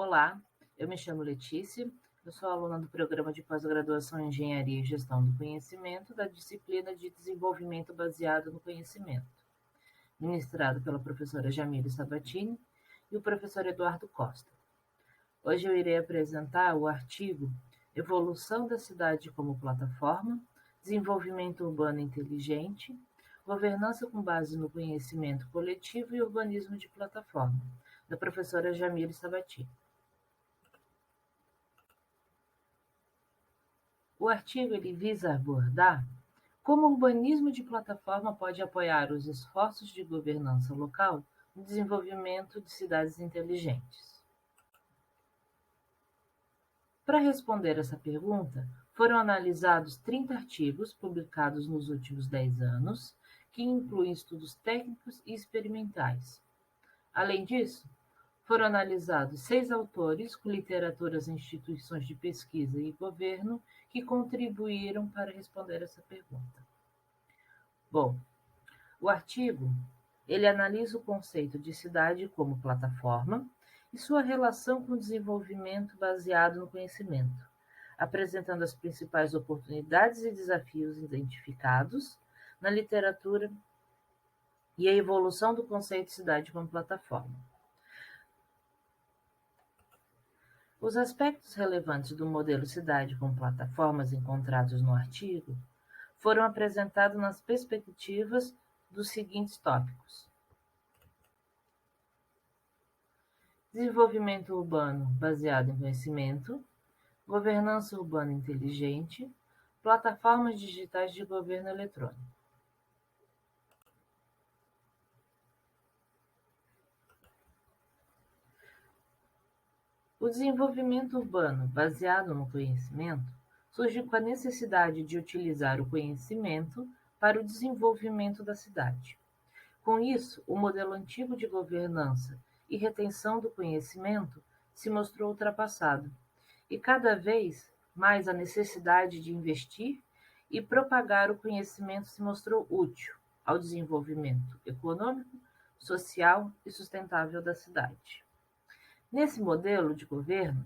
Olá, eu me chamo Letícia, eu sou aluna do programa de pós-graduação em Engenharia e Gestão do Conhecimento da disciplina de Desenvolvimento Baseado no Conhecimento, ministrado pela professora Jamile Sabatini e o professor Eduardo Costa. Hoje eu irei apresentar o artigo Evolução da Cidade como Plataforma, Desenvolvimento Urbano Inteligente, Governança com base no conhecimento coletivo e urbanismo de plataforma, da professora Jamile Sabatini. O artigo visa abordar como o urbanismo de plataforma pode apoiar os esforços de governança local no desenvolvimento de cidades inteligentes. Para responder essa pergunta, foram analisados 30 artigos publicados nos últimos 10 anos, que incluem estudos técnicos e experimentais. Além disso, foram analisados 6 autores com literaturas em instituições de pesquisa e governo que contribuíram para responder essa pergunta. Bom, o artigo analisa o conceito de cidade como plataforma e sua relação com o desenvolvimento baseado no conhecimento, apresentando as principais oportunidades e desafios identificados na literatura e a evolução do conceito de cidade como plataforma. Os aspectos relevantes do modelo cidade com plataformas encontrados no artigo foram apresentados nas perspectivas dos seguintes tópicos: desenvolvimento urbano baseado em conhecimento, governança urbana inteligente, plataformas digitais de governo eletrônico. O desenvolvimento urbano baseado no conhecimento surge com a necessidade de utilizar o conhecimento para o desenvolvimento da cidade. Com isso, o modelo antigo de governança e retenção do conhecimento se mostrou ultrapassado, e cada vez mais a necessidade de investir e propagar o conhecimento se mostrou útil ao desenvolvimento econômico, social e sustentável da cidade. Nesse modelo de governo,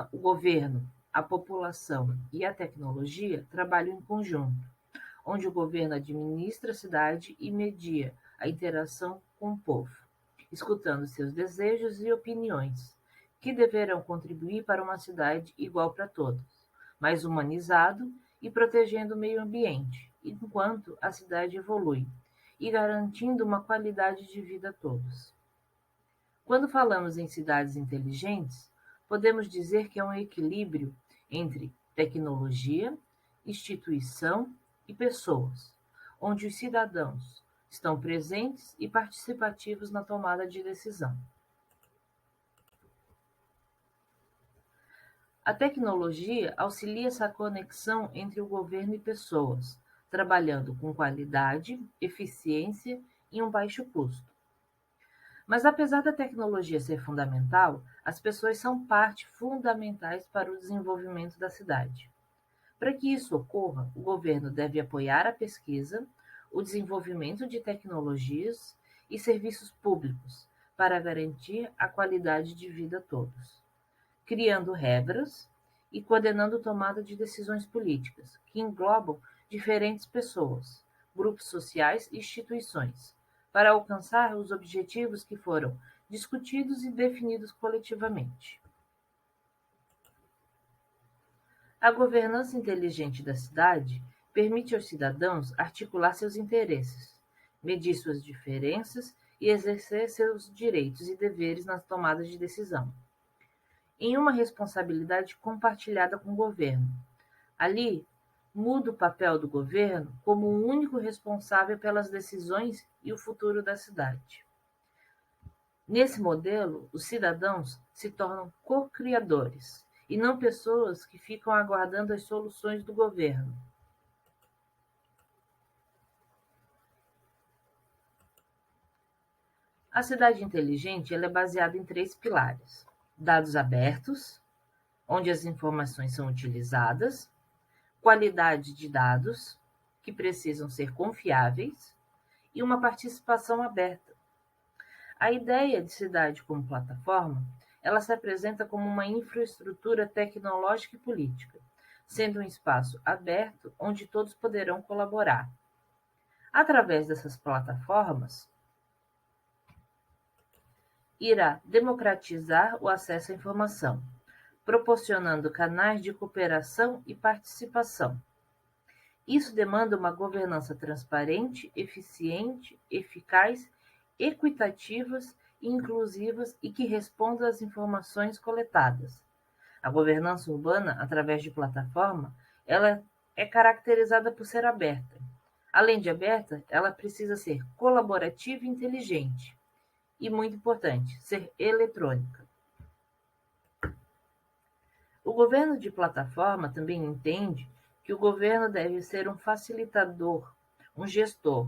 o governo, a população e a tecnologia trabalham em conjunto, onde o governo administra a cidade e media a interação com o povo, escutando seus desejos e opiniões, que deverão contribuir para uma cidade igual para todos, mais humanizado e protegendo o meio ambiente, enquanto a cidade evolui, e garantindo uma qualidade de vida a todos. Quando falamos em cidades inteligentes, podemos dizer que é um equilíbrio entre tecnologia, instituição e pessoas, onde os cidadãos estão presentes e participativos na tomada de decisão. A tecnologia auxilia essa conexão entre o governo e pessoas, trabalhando com qualidade, eficiência e um baixo custo. Mas apesar da tecnologia ser fundamental, as pessoas são parte fundamentais para o desenvolvimento da cidade. Para que isso ocorra, o governo deve apoiar a pesquisa, o desenvolvimento de tecnologias e serviços públicos para garantir a qualidade de vida a todos, criando regras e coordenando a tomada de decisões políticas, que englobam diferentes pessoas, grupos sociais e instituições, para alcançar os objetivos que foram discutidos e definidos coletivamente. A governança inteligente da cidade permite aos cidadãos articular seus interesses, medir suas diferenças e exercer seus direitos e deveres nas tomadas de decisão, em uma responsabilidade compartilhada com o governo. Ali, muda o papel do governo como o único responsável pelas decisões e o futuro da cidade. Nesse modelo, os cidadãos se tornam co-criadores e não pessoas que ficam aguardando as soluções do governo. A cidade inteligente é baseada em 3 pilares: dados abertos, onde as informações são utilizadas, qualidade de dados, que precisam ser confiáveis, e uma participação aberta. A ideia de cidade como plataforma ela se apresenta como uma infraestrutura tecnológica e política, sendo um espaço aberto onde todos poderão colaborar. Através dessas plataformas, irá democratizar o acesso à informação, proporcionando canais de cooperação e participação. Isso demanda uma governança transparente, eficiente, eficaz, equitativas e inclusivas e que responda às informações coletadas. A governança urbana, através de plataforma, ela é caracterizada por ser aberta. Além de aberta, ela precisa ser colaborativa e inteligente. E, muito importante, ser eletrônica. O governo de plataforma também entende que o governo deve ser um facilitador, um gestor.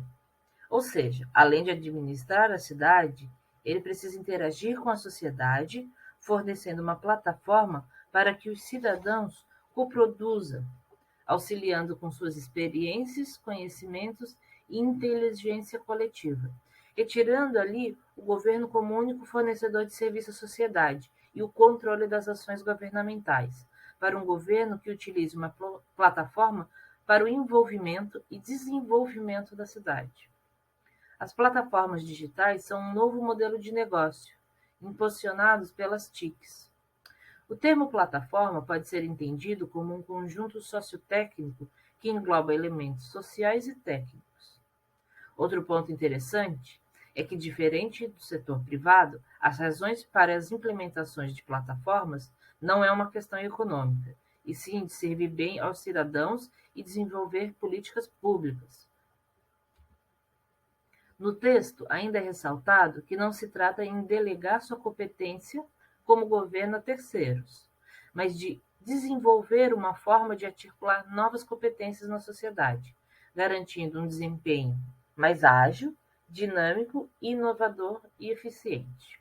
Ou seja, além de administrar a cidade, ele precisa interagir com a sociedade, fornecendo uma plataforma para que os cidadãos coproduzam, auxiliando com suas experiências, conhecimentos e inteligência coletiva, retirando ali o governo como único fornecedor de serviço à sociedade e o controle das ações governamentais, para um governo que utilize uma plataforma para o envolvimento e desenvolvimento da cidade. As plataformas digitais são um novo modelo de negócio, impulsionados pelas TICs. O termo plataforma pode ser entendido como um conjunto sociotécnico que engloba elementos sociais e técnicos. Outro ponto interessante é que, diferente do setor privado, as razões para as implementações de plataformas não é uma questão econômica, e sim de servir bem aos cidadãos e desenvolver políticas públicas. No texto, ainda é ressaltado que não se trata em delegar sua competência como governo a terceiros, mas de desenvolver uma forma de articular novas competências na sociedade, garantindo um desempenho mais ágil, dinâmico, inovador e eficiente.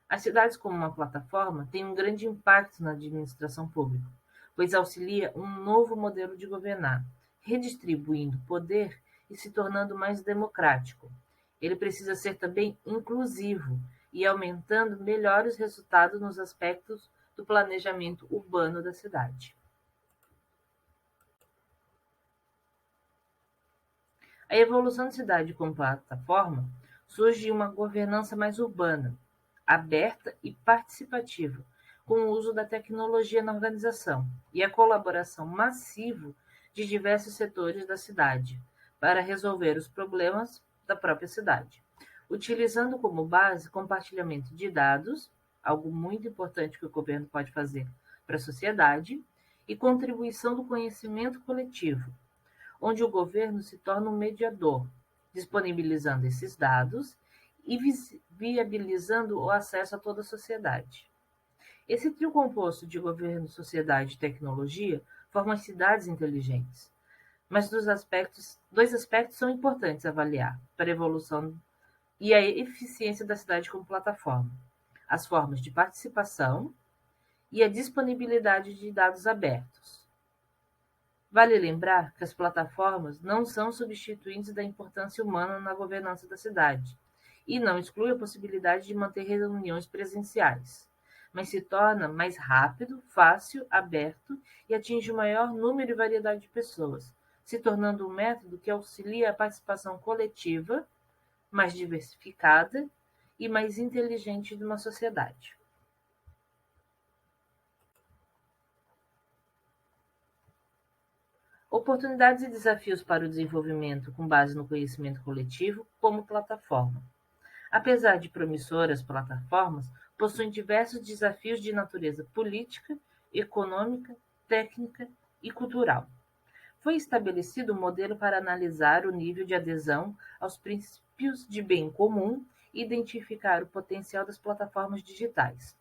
As cidades como uma plataforma têm um grande impacto na administração pública, pois auxilia um novo modelo de governar, redistribuindo poder e se tornando mais democrático. Ele precisa ser também inclusivo e aumentando melhores resultados nos aspectos do planejamento urbano da cidade. A evolução da cidade como plataforma surge de uma governança mais urbana, aberta e participativa, com o uso da tecnologia na organização e a colaboração massiva de diversos setores da cidade para resolver os problemas da própria cidade, utilizando como base compartilhamento de dados, algo muito importante que o governo pode fazer para a sociedade, e contribuição do conhecimento coletivo, onde o governo se torna um mediador, disponibilizando esses dados e viabilizando o acesso a toda a sociedade. Esse trio composto de governo, sociedade e tecnologia forma as cidades inteligentes. Mas dois aspectos são importantes a avaliar para a evolução e a eficiência da cidade como plataforma: as formas de participação e a disponibilidade de dados abertos. Vale lembrar que as plataformas não são substituintes da importância humana na governança da cidade e não exclui a possibilidade de manter reuniões presenciais, mas se torna mais rápido, fácil, aberto e atinge o maior número e variedade de pessoas, se tornando um método que auxilia a participação coletiva, mais diversificada e mais inteligente de uma sociedade. Oportunidades e desafios para o desenvolvimento com base no conhecimento coletivo como plataforma. Apesar de promissoras, plataformas possuem diversos desafios de natureza política, econômica, técnica e cultural. Foi estabelecido um modelo para analisar o nível de adesão aos princípios de bem comum e identificar o potencial das plataformas digitais.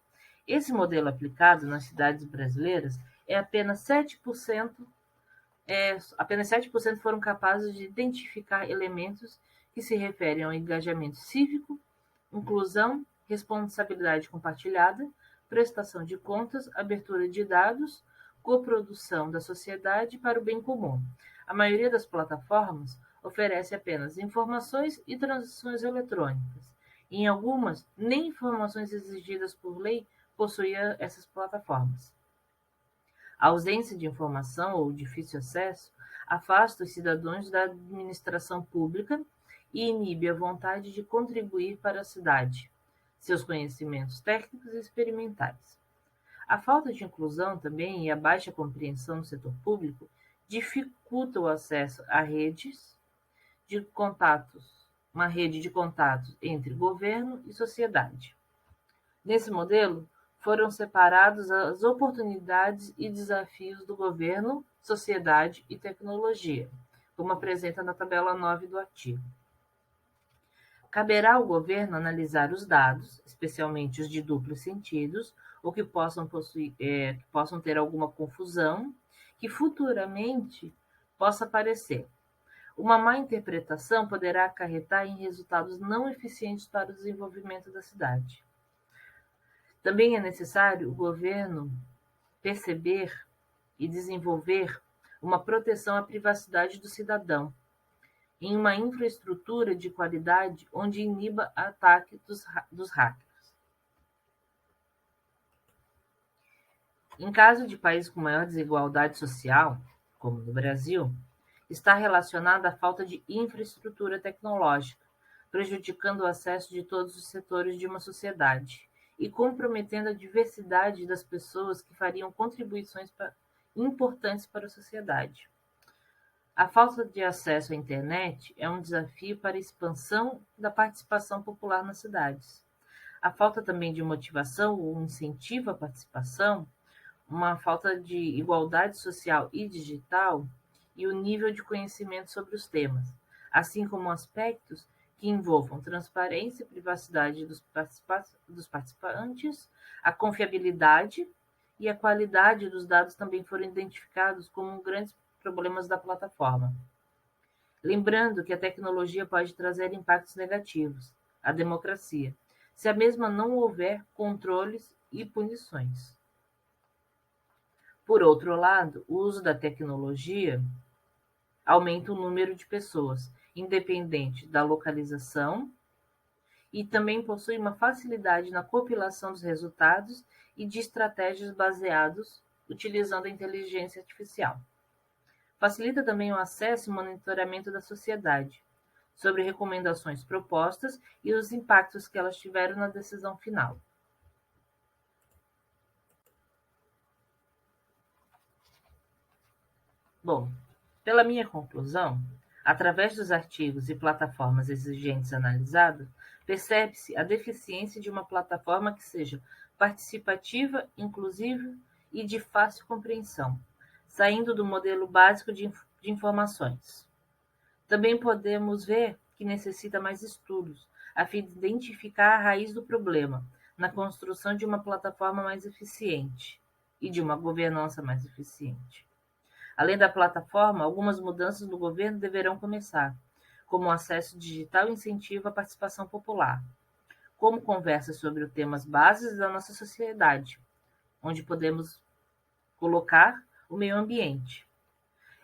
Esse modelo aplicado nas cidades brasileiras é apenas 7% foram capazes de identificar elementos que se referem ao engajamento cívico, inclusão, responsabilidade compartilhada, prestação de contas, abertura de dados, coprodução da sociedade para o bem comum. A maioria das plataformas oferece apenas informações e transações eletrônicas, Em algumas, nem informações exigidas por lei possuía essas plataformas. A ausência de informação ou difícil acesso afasta os cidadãos da administração pública e inibe a vontade de contribuir para a cidade, seus conhecimentos técnicos e experimentais. A falta de inclusão também e a baixa compreensão no setor público dificulta o acesso a redes de contatos, uma rede de contatos entre governo e sociedade. Nesse modelo, foram separados as oportunidades e desafios do governo, sociedade e tecnologia, como apresenta na tabela 9 do artigo. Caberá ao governo analisar os dados, especialmente os de duplos sentidos, ou que possam ter alguma confusão, que futuramente possa aparecer. Uma má interpretação poderá acarretar em resultados não eficientes para o desenvolvimento da cidade. Também é necessário o governo perceber e desenvolver uma proteção à privacidade do cidadão, em uma infraestrutura de qualidade onde iniba ataque dos hackers. Em caso de país com maior desigualdade social, como no Brasil, está relacionada à falta de infraestrutura tecnológica, prejudicando o acesso de todos os setores de uma sociedade e comprometendo a diversidade das pessoas que fariam contribuições importantes para a sociedade. A falta de acesso à internet é um desafio para a expansão da participação popular nas cidades. A falta também de motivação ou incentivo à participação, uma falta de igualdade social e digital e o nível de conhecimento sobre os temas, assim como aspectos que envolvam transparência e privacidade dos participantes, a confiabilidade e a qualidade dos dados também foram identificados como grandes problemas da plataforma. Lembrando que a tecnologia pode trazer impactos negativos à democracia, se a mesma não houver controles e punições. Por outro lado, o uso da tecnologia aumenta o número de pessoas, independente da localização, e também possui uma facilidade na compilação dos resultados e de estratégias baseadas utilizando a inteligência artificial. Facilita também o acesso e monitoramento da sociedade sobre recomendações propostas e os impactos que elas tiveram na decisão final. Bom, pela minha conclusão, através dos artigos e plataformas exigentes analisadas, percebe-se a deficiência de uma plataforma que seja participativa, inclusiva e de fácil compreensão, saindo do modelo básico de informações. Também podemos ver que necessita mais estudos, a fim de identificar a raiz do problema, na construção de uma plataforma mais eficiente e de uma governança mais eficiente. Além da plataforma, algumas mudanças no governo deverão começar, como o acesso digital e incentivo à participação popular, como conversas sobre os temas bases da nossa sociedade, onde podemos colocar o meio ambiente.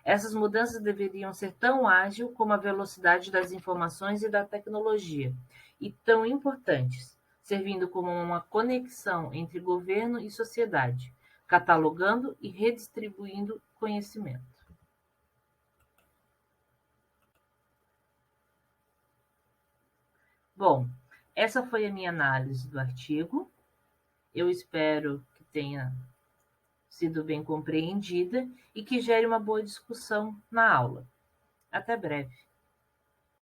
Essas mudanças deveriam ser tão ágil como a velocidade das informações e da tecnologia, e tão importantes, servindo como uma conexão entre governo e sociedade, catalogando e redistribuindo conhecimento. Bom, essa foi a minha análise do artigo. Eu espero que tenha sido bem compreendida e que gere uma boa discussão na aula. Até breve.